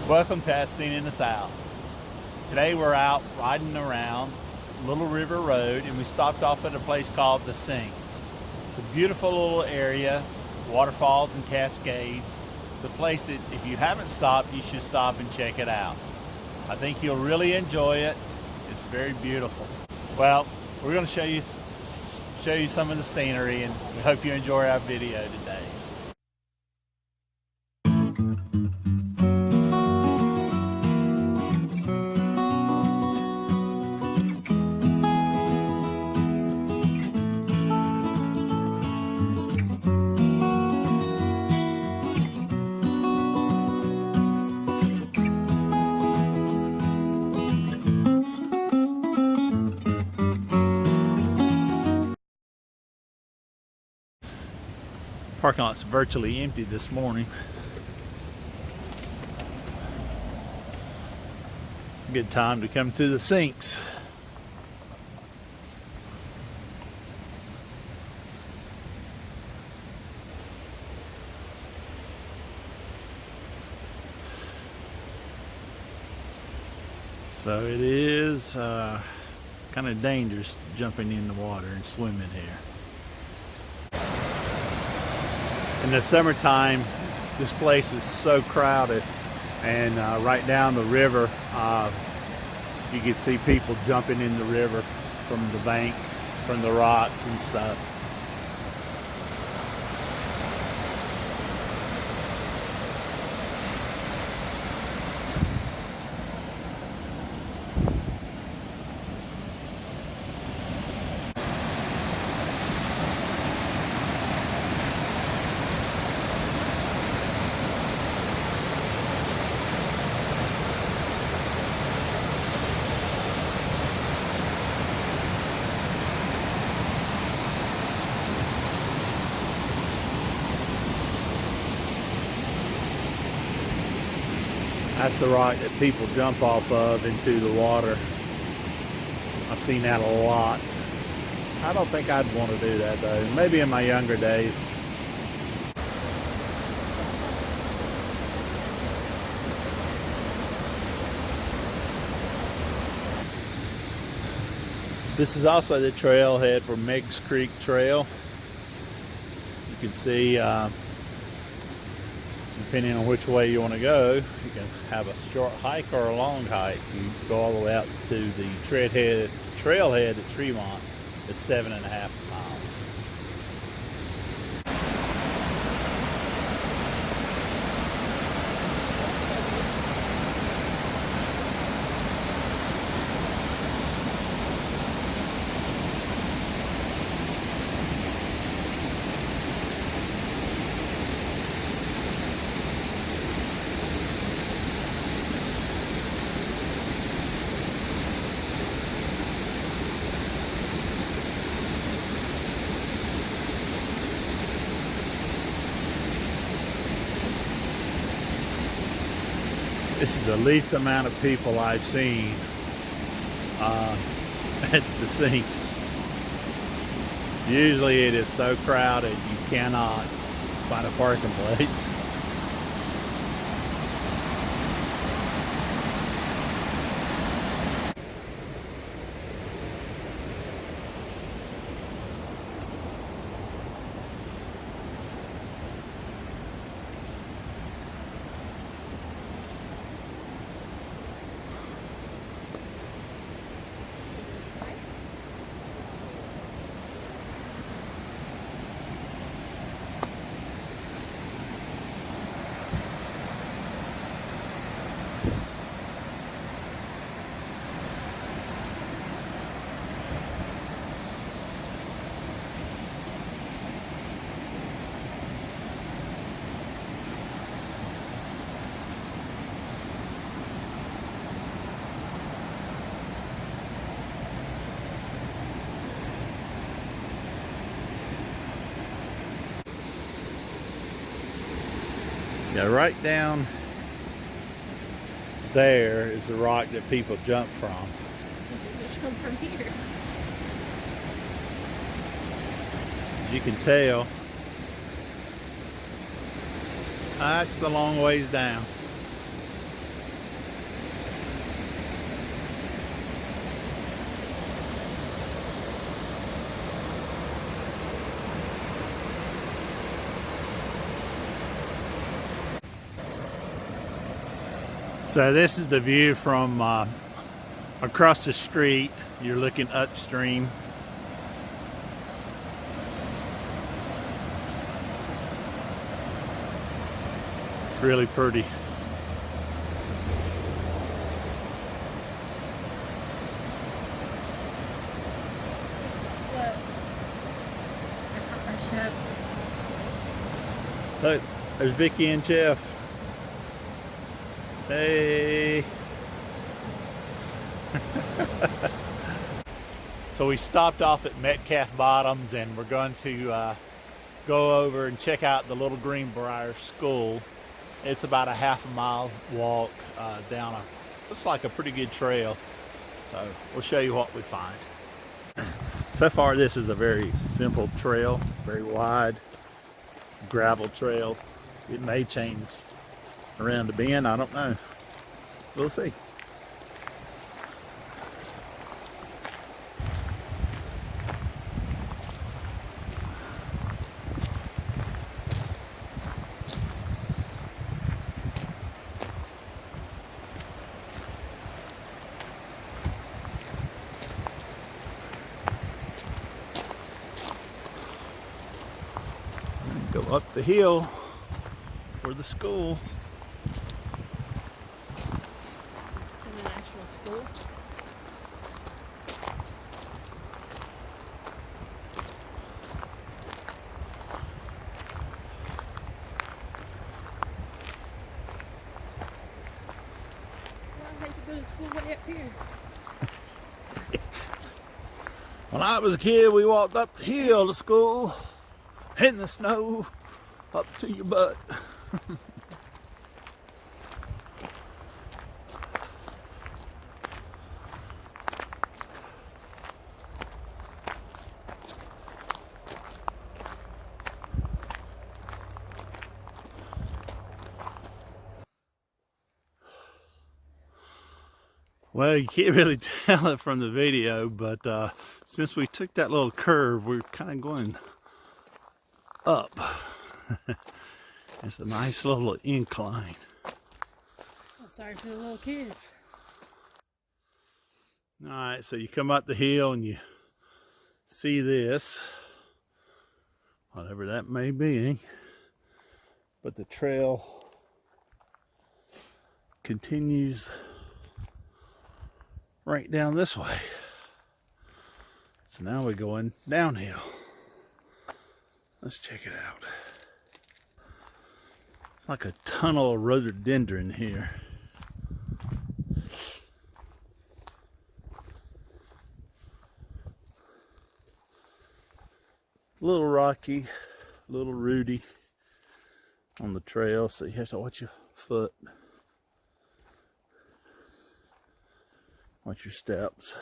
Welcome to As Seen in the South. Today we're out riding around Little River Road and we stopped off at a place called the Sinks. It's a beautiful little area, waterfalls and cascades. It's a place that if you haven't stopped, you should stop and check it out. I think you'll really enjoy it. It's very beautiful. Well, we're going to show you some of the scenery, and we hope you enjoy our video today. Parking lot's virtually empty this morning. It's a good time to come to the Sinks. So it is kind of dangerous jumping in the water and swimming here. In the summertime, this place is so crowded, and right down the river, you can see people jumping in the river from the bank, from the rocks and stuff. That's the rock that people jump off of into the water. I've seen that a lot. I don't think I'd want to do that though. Maybe in my younger days. This is also the trailhead for Meg's Creek Trail. You can see depending on which way you want to go, you can have a short hike or a long hike. You go all the way out to the trailhead at Tremont. It's 7.5 miles. This is the least amount of people I've seen at the Sinks. Usually it is so crowded you cannot find a parking place. Yeah, right down there is the rock that people jump from. Jump from here. You can tell that's a long ways down. So this is the view from across the street. You're looking upstream. It's really pretty. Look, there's Vicky and Jeff. Hey. So we stopped off at Metcalf Bottoms and we're going to go over and check out the Little Greenbrier School. It's about a half a mile walk down looks like a pretty good trail. So we'll show you what we find. So far this is a very simple trail, very wide gravel trail. It may change around the bend, I don't know. We'll see. Go up the hill for the school. It's an actual school. I hate to go to school way up here. When I was a kid, we walked up the hill to school in the snow up to your butt. Well, you can't really tell it from the video, but since we took that little curve, we're kind of going up. It's a nice little incline. Oh, sorry for the little kids. All right, so you come up the hill and you see this, whatever that may be, but the trail continues right down this way. So now we're going downhill. Let's check it out. It's like a tunnel of rhododendron here. A little rocky, a little rooty on the trail, so you have to watch your foot. Watch your steps.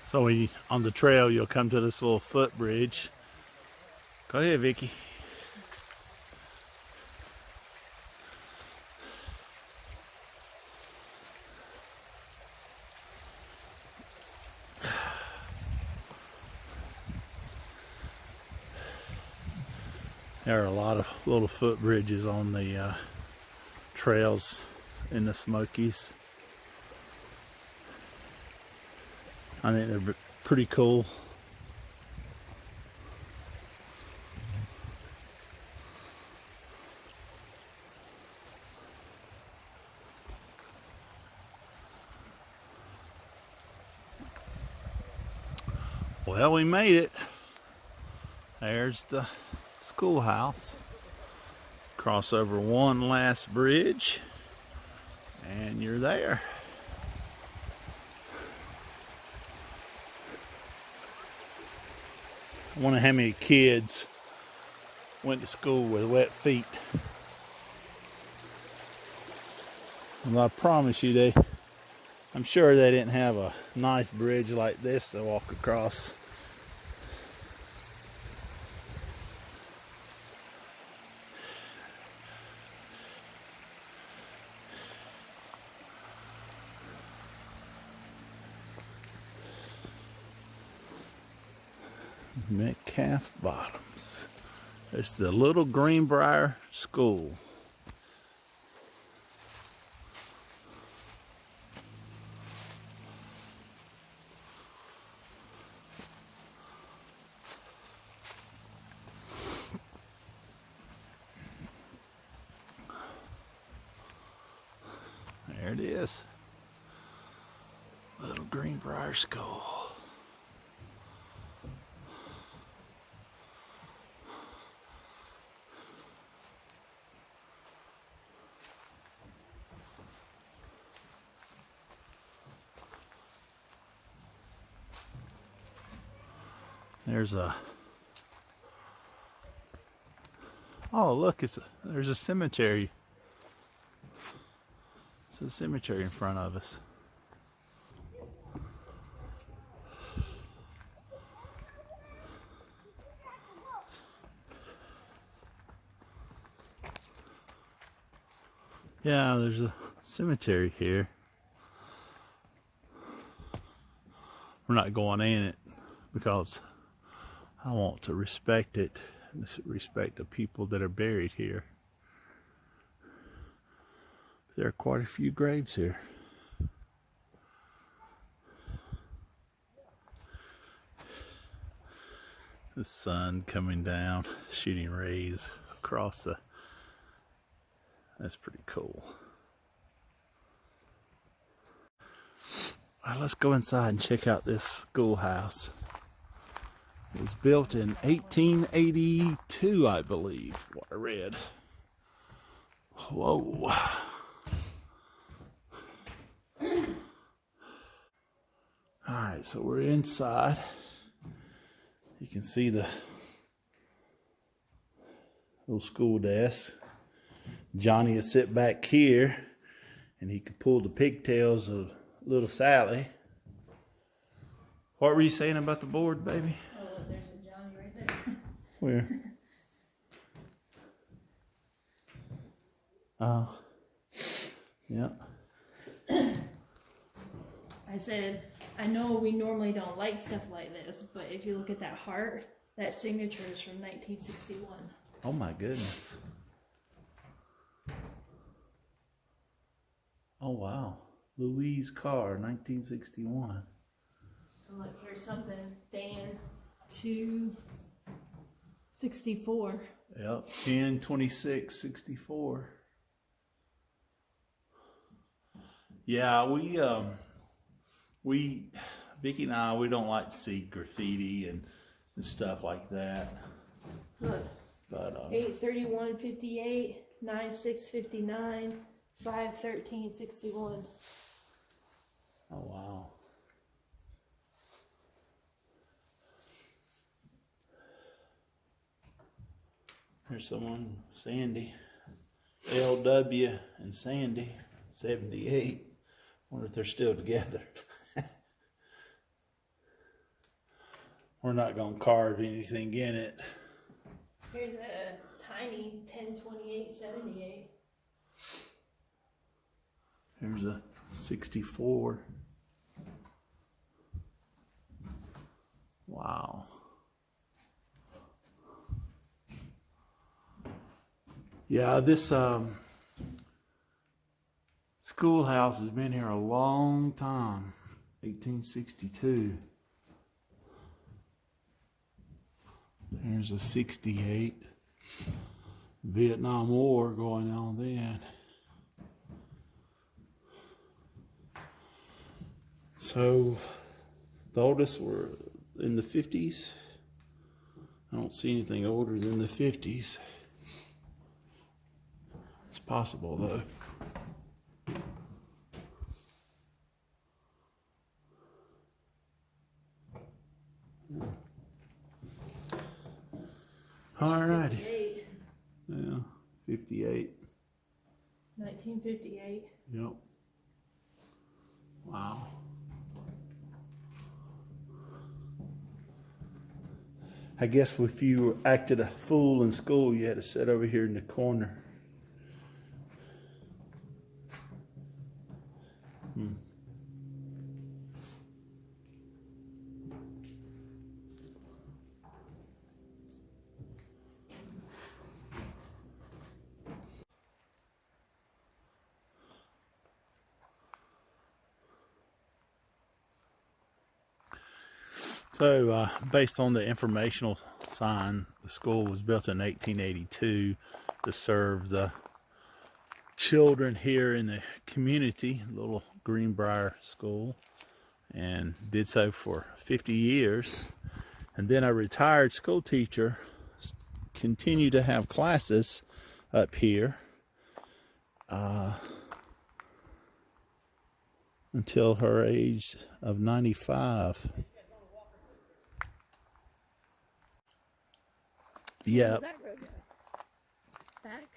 So on the trail, you'll come to this little footbridge. Go ahead, Vicky. There are a lot of little footbridges on the trails in the Smokies. I think they're pretty cool. Well, we made it. There's the schoolhouse. Cross over one last bridge and you're there. I wonder how many kids went to school with wet feet. Well, I promise you, I'm sure they didn't have a nice bridge like this to walk across. Metcalf Bottoms. It's the Little Greenbrier School. There it is. Little Greenbrier School. There's a, oh look, there's a cemetery. It's a cemetery in front of us. Yeah, there's a cemetery here. We're not going in it because I want to respect it and respect the people that are buried here. There are quite a few graves here. The sun coming down, shooting rays across the, that's pretty cool. All right, let's go inside and check out this schoolhouse. It was built in 1882, I believe, what I read. Whoa. Alright, so we're inside. You can see the little school desk. Johnny would sit back here and he could pull the pigtails of little Sally. What were you saying about the board, baby? Oh, look, there's a Johnny right there. Where? Oh. Yeah. I said, I know we normally don't like stuff like this, but if you look at that heart, that signature is from 1961. Oh my goodness. Oh wow. Louise Carr, 1961. And look, here's something, Dan 264. Yep, 10/26/64. Yeah, Vicky and I, we don't like to see graffiti and stuff like that. Look, But 8/31/58, 9/6/59, 5/13/61. oh wow. There's someone, Sandy, LW and Sandy, 78. Wonder if they're still together. We're not gonna carve anything in it. Here's a tiny 10/28/78. There's a 64. Wow. Yeah, this schoolhouse has been here a long time. 1862. There's a 68. Vietnam War going on then. So the oldest were in the 50s. I don't see anything older than the 50s. It's possible though. Alrighty. 58. Yeah, 58. 1958. Yep. Wow. I guess if you acted a fool in school, you had to sit over here in the corner. So, based on the informational sign, the school was built in 1882 to serve the children here in the community, little Greenbrier School, and did so for 50 years. And then a retired school teacher continued to have classes up here until her age of 95. Yeah. Back.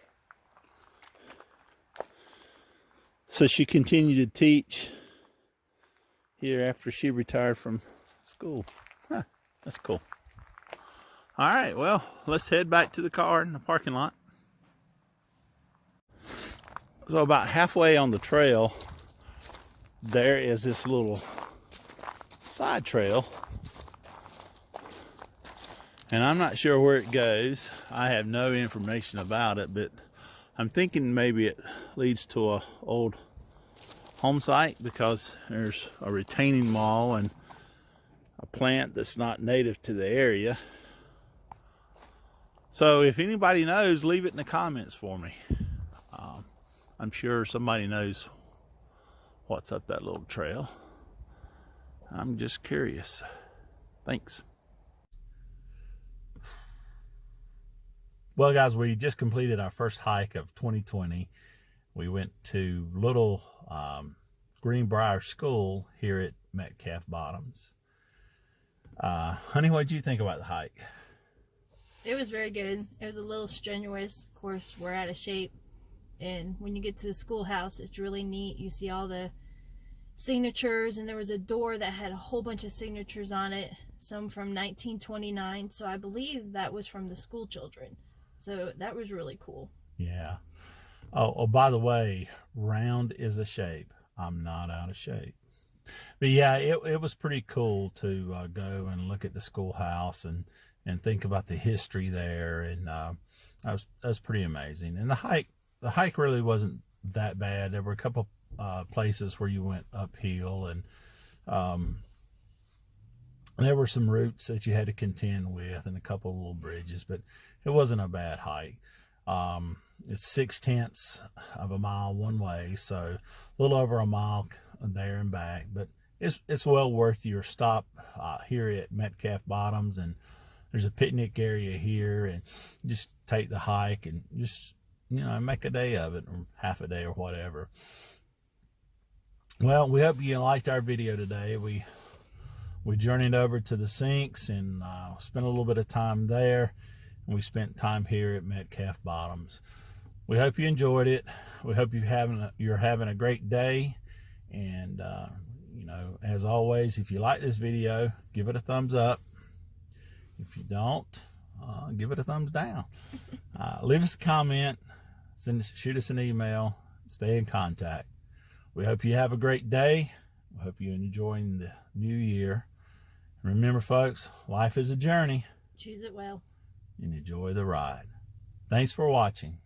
So she continued to teach here after she retired from school. Huh, that's cool. All right, well, let's head back to the car in the parking lot. So about halfway on the trail, there is this little side trail. And I'm not sure where it goes. I have no information about it, but I'm thinking maybe it leads to a old home site because there's a retaining wall and a plant that's not native to the area. So if anybody knows, leave it in the comments for me. I'm sure somebody knows what's up that little trail. I'm just curious. Thanks. Well, guys, we just completed our first hike of 2020. We went to little Greenbrier School here at Metcalf Bottoms. Honey, what did you think about the hike? It was very good. It was a little strenuous. Of course, we're out of shape. And when you get to the schoolhouse, it's really neat. You see all the signatures, and there was a door that had a whole bunch of signatures on it, some from 1929. So I believe that was from the school children. So that was really cool. Yeah. Oh, by the way, round is a shape. I'm not out of shape. But yeah, it was pretty cool to go and look at the schoolhouse and think about the history there. And that was pretty amazing. And the hike really wasn't that bad. There were a couple places where you went uphill, and there were some routes that you had to contend with and a couple of little bridges, but it wasn't a bad hike. It's 0.6 of a mile one way, so a little over a mile there and back, but it's well worth your stop here at Metcalf Bottoms. And there's a picnic area here, and just take the hike and just, make a day of it, or half a day or whatever. Well, we hope you liked our video today. We journeyed over to the Sinks and spent a little bit of time there, and we spent time here at Metcalf Bottoms. We hope you enjoyed it. We hope you're having a great day. And as always, if you like this video, give it a thumbs up. If you don't, give it a thumbs down. Leave us a comment, shoot us an email, stay in contact. We hope you have a great day. We hope you're enjoying the new year. Remember, folks, life is a journey. Choose it well. And enjoy the ride. Thanks for watching.